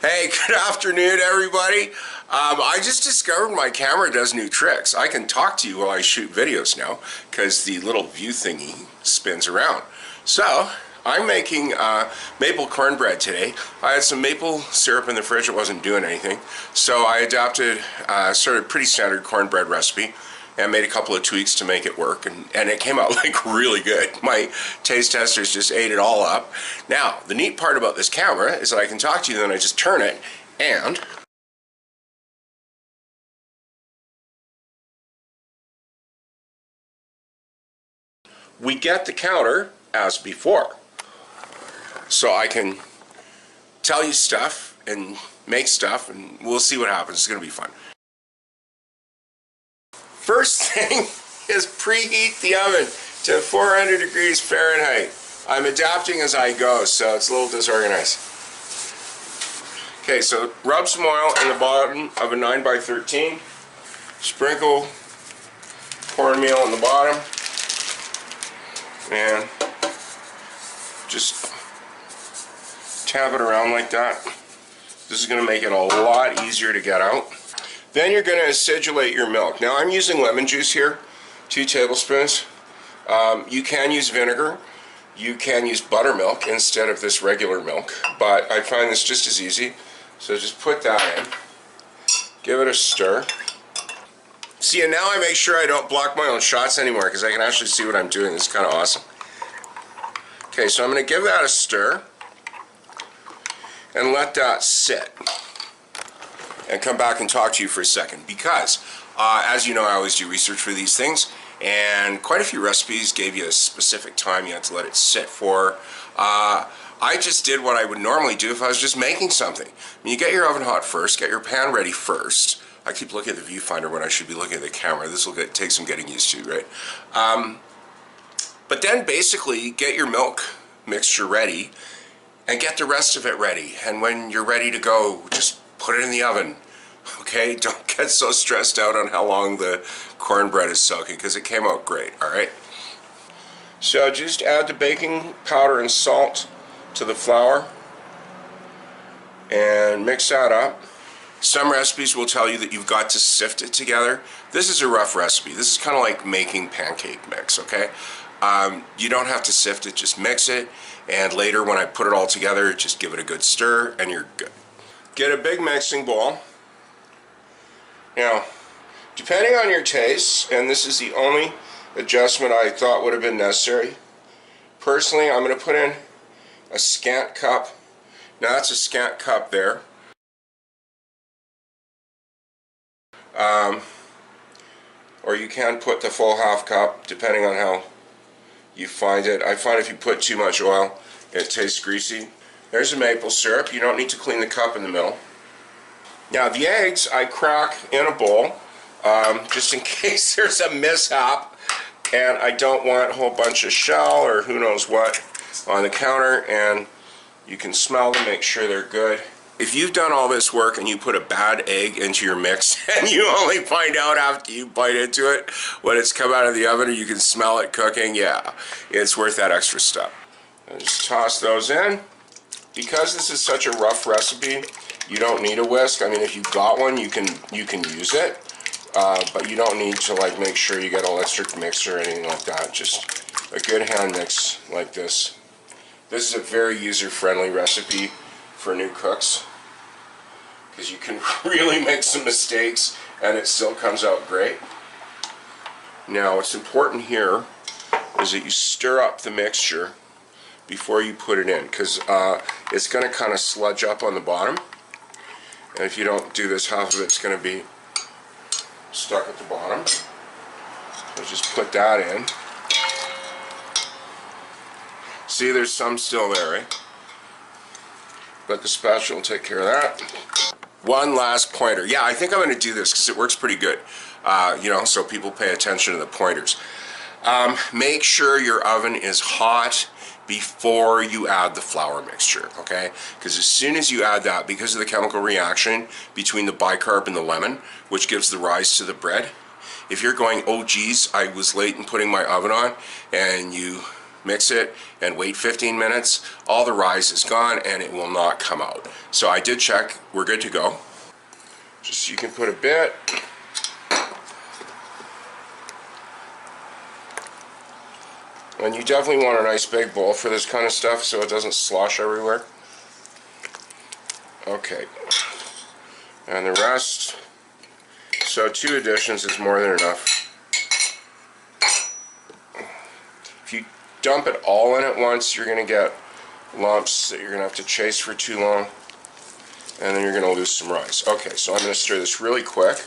Hey, good afternoon, everybody. I just discovered my camera does new tricks. I can talk to you while I shoot videos now because the little view thingy spins around. So, I'm making maple cornbread today. I had some maple syrup in the fridge. It wasn't doing anything. So I adapted sort of pretty standard cornbread recipe and made a couple of tweaks to make it work, and it came out like really good. My taste testers just ate it all up. Now, the neat part about this camera is that I can talk to you, then I just turn it, and we get the counter as before. So I can tell you stuff and make stuff, and we'll see what happens. It's gonna be fun. First thing is preheat the oven to 400 degrees Fahrenheit. I'm adapting as I go, so it's a little disorganized. Okay, so rub some oil in the bottom of a 9x13. Sprinkle cornmeal on the bottom. And just tap it around like that. This is going to make it a lot easier to get out. Then you're going to acidulate your milk. Now I'm using lemon juice here, 2 tablespoons. You can use vinegar. You can use buttermilk instead of this regular milk, but I find this just as easy. So just put that in. Give it a stir. See, and now I make sure I don't block my own shots anymore because I can actually see what I'm doing. This is kind of awesome. Okay, so I'm going to give that a stir and let that sit and come back and talk to you for a second because as you know, I always do research for these things, and quite a few recipes gave you a specific time you had to let it sit for. I just did what I would normally do if I was just making something. I mean, you get your oven hot first, get your pan ready first. I keep looking at the viewfinder when I should be looking at the camera. This will take some getting used to, right? But then basically get your milk mixture ready and get the rest of it ready. And when you're ready to go, just put it in the oven. Okay, don't get so stressed out on how long the cornbread is soaking because it came out great, alright? So just add the baking powder and salt to the flour and mix that up. Some recipes will tell you that you've got to sift it together. This is a rough recipe. This is kind of like making pancake mix, okay? You don't have to sift it, just mix it, and later when I put it all together, just give it a good stir and you're good. Get a big mixing bowl. Now, depending on your tastes, and this is the only adjustment I thought would have been necessary, personally I'm going to put in a scant cup. Now that's a scant cup there. Or you can put the full half cup depending on how you find it. I find if you put too much oil it tastes greasy. There's a maple syrup. You don't need to clean the cup in the middle. Now the eggs I crack in a bowl just in case there's a mishap and I don't want a whole bunch of shell or who knows what on the counter, and you can smell them, make sure they're good. If you've done all this work and you put a bad egg into your mix and you only find out after you bite into it when it's come out of the oven or you can smell it cooking, yeah, it's worth that extra step. And just toss those in. Because this is such a rough recipe, you don't need a whisk. I mean, if you've got one, you can use it, but you don't need to like make sure you get an electric mixer or anything like that. Just a good hand mix like this. This is a very user-friendly recipe for new cooks because you can really make some mistakes and it still comes out great. Now what's important here is that you stir up the mixture before you put it in because it's going to kind of sludge up on the bottom, and if you don't do this, half of it's going to be stuck at the bottom. So just put that in. See, there's some still there, right? But the spatula will take care of that. One last pointer. Yeah, I think I'm going to do this because it works pretty good. You know, so people pay attention to the pointers. Make sure your oven is hot before you add the flour mixture, okay? Because as soon as you add that, because of the chemical reaction between the bicarb and the lemon, which gives the rise to the bread, if you're going, oh geez, I was late in putting my oven on, and you mix it, and wait 15 minutes, all the rise is gone and it will not come out. So I did check, we're good to go. Just you can put a bit. And you definitely want a nice big bowl for this kind of stuff so it doesn't slosh everywhere. Okay. And the rest, so 2 additions is more than enough. If you dump it all in at once, you're going to get lumps that you're going to have to chase for too long, and then you're going to lose some rise. Okay, so I'm going to stir this really quick.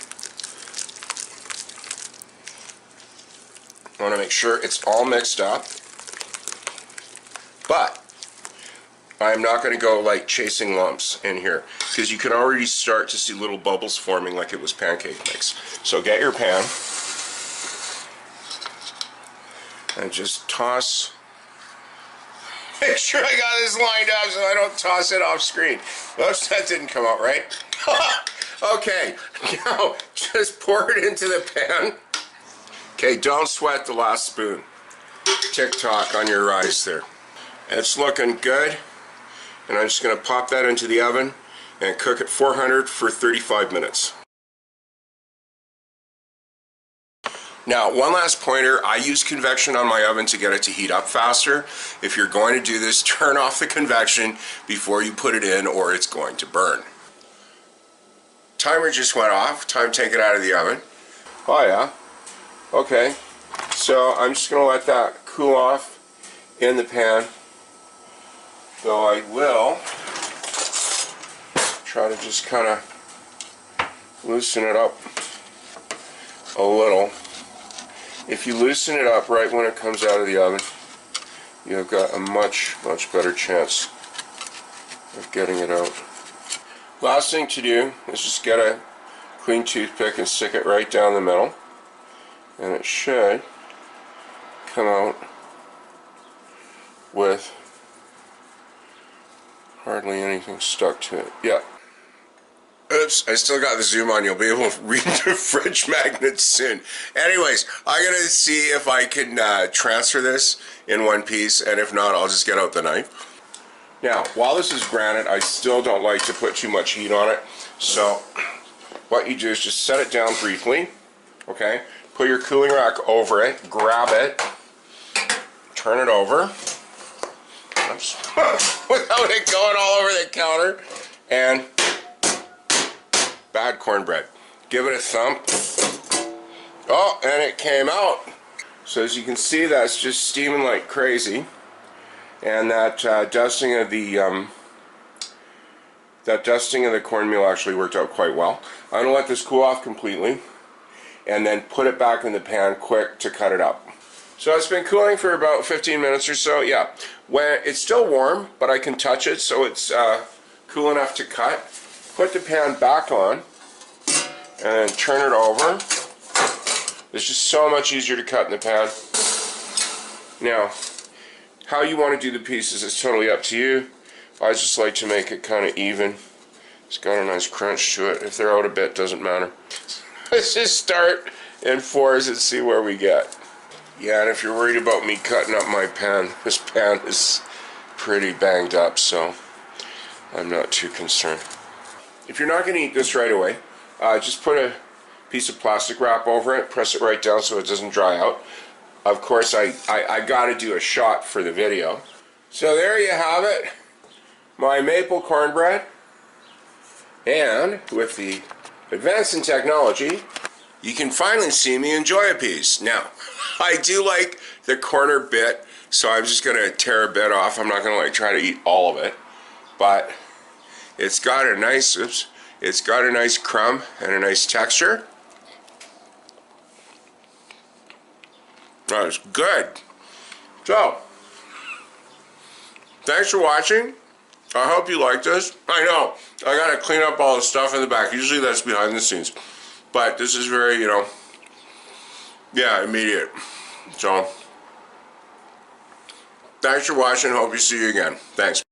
I want to make sure it's all mixed up, but I'm not going to go like chasing lumps in here, because you can already start to see little bubbles forming like it was pancake mix. So get your pan and just toss. Make sure I got this lined up so I don't toss it off screen. Oops, that didn't come out right. Okay, now just pour it into the pan. Okay, don't sweat the last spoon. Tick-tock on your rice there. It's looking good. And I'm just going to pop that into the oven and cook at 400 for 35 minutes. Now, one last pointer, I use convection on my oven to get it to heat up faster. If you're going to do this, turn off the convection before you put it in or it's going to burn. Timer just went off, time to take it out of the oven. Oh yeah, okay. So I'm just going to let that cool off in the pan. So I will try to just kind of loosen it up a little. If you loosen it up right when it comes out of the oven, you've got a much better chance of getting it out. Last thing to do is just get a clean toothpick and stick it right down the middle, and it should come out with hardly anything stuck to it. Yeah. Oops, I still got the zoom on. You'll be able to read the fridge magnets soon. Anyways, I'm going to see if I can transfer this in one piece, and if not, I'll just get out the knife. Now, while this is granite, I still don't like to put too much heat on it. So, what you do is just set it down briefly, okay? Put your cooling rack over it, grab it, turn it over. Oops. Without it going all over the counter, and bad cornbread. Give it a thump. Oh, and it came out. So as you can see, that's just steaming like crazy, and that dusting of the cornmeal actually worked out quite well. I'm gonna let this cool off completely, and then put it back in the pan quick to cut it up. So it's been cooling for about 15 minutes or so. Yeah, when it's still warm, but I can touch it, so it's cool enough to cut. Put the pan back on and then turn it over. It's just so much easier to cut in the pan. Now, how you want to do the pieces is totally up to you. I just like to make it kind of even. It's got a nice crunch to it. If they're out a bit, doesn't matter. Let's just start in 4s and see where we get. Yeah, and if you're worried about me cutting up my pan, this pan is pretty banged up, so I'm not too concerned. If you're not going to eat this right away, just put a piece of plastic wrap over it, press it right down so it doesn't dry out. Of course, I got to do a shot for the video. So there you have it, my maple cornbread. And with the advance in technology, you can finally see me enjoy a piece. Now, I do like the corner bit, so I'm just going to tear a bit off. I'm not going to like try to eat all of it, but it's got a nice, it's got a nice crumb and a nice texture. That is good. So, thanks for watching. I hope you liked this. I know, I got to clean up all the stuff in the back. Usually that's behind the scenes. But this is very, you know, yeah, immediate. So, thanks for watching. Hope you see you again. Thanks.